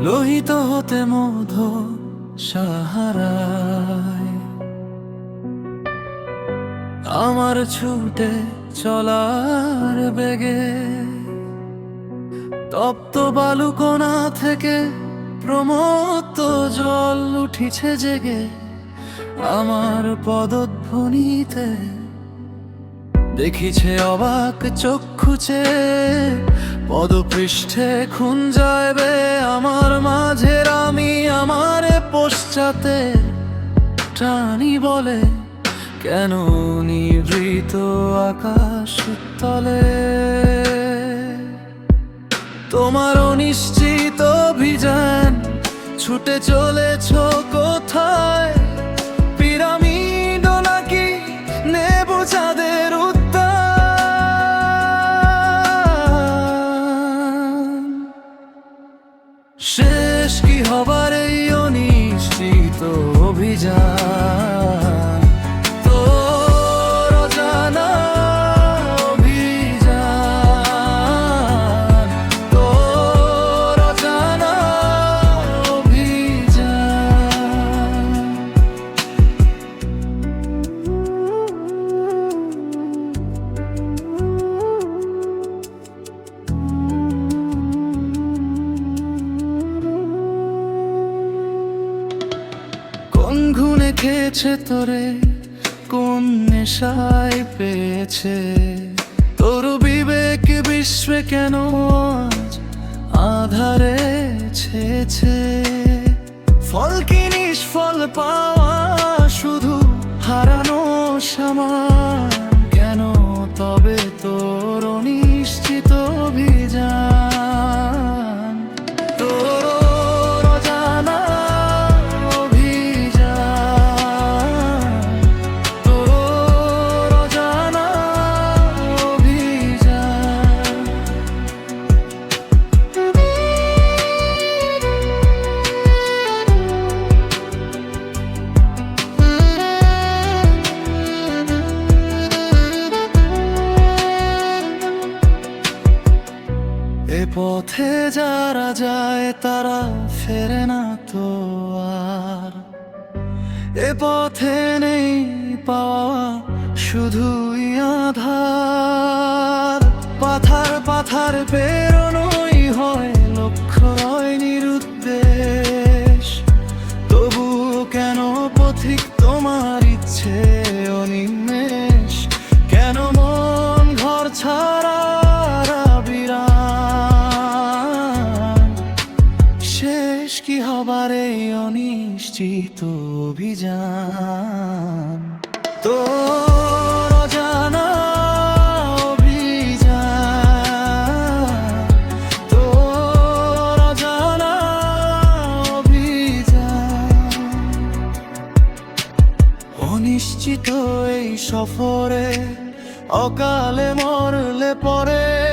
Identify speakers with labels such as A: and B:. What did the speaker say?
A: লোহিত হতে মধু সাহারায় আমার ছুটে চলার বেগে তপ্ত বালুকণা থেকে প্রমত্ত জল উঠিছে জেগে আমার পদধ্বনিতে দেখিছে অবাক চক্ষুছে পদপৃষ্ঠে খুন যাইবে আমার মাঝের আমি আমার পশ্চাতে টানি বলে কেন নিভৃত আকাশ তলে তোমার অনিশ্চিত অভিযান ছুটে চলেছ কোথায় পিরামিড নাকি নেবু চাঁদের উদ্যান শেষ কি হবার এই অনিশ্চিত অভিযান তোর অজানা অভিযান তোর অজানা অভিযান কোন গুণে খেয়েছে তোরে কোন নেশায় পেয়েছে তোর বিবেক বিশ্বে কেন আজ আধারে ছেছে ফল কি নিষ্ফল পাওয়া শুধু হারানো সামান কেন তবে তোর অনিশ্চিত অভিযান তোর অজানা অভিযান তোর অজানা অভিযান এ পথে যারা যায় তারা ফেরে না তো আর এ পথে নেই পাওয়া শুধুই আধার পাথার পাথার পেরোনোই হয় লক্ষ্য রয় নিরুদ্দেশ তবু কেন পথিক তোমার ইচ্ছে অনিমেষ কেন মন ঘর ছাড়া বিরান শেষ কি হবার এই অনিশ্চিত অভিযান তোর অজানা অভিযান তোর অজানা অভিযান অনিশ্চিত এই সফরে অকালে মরলে পরে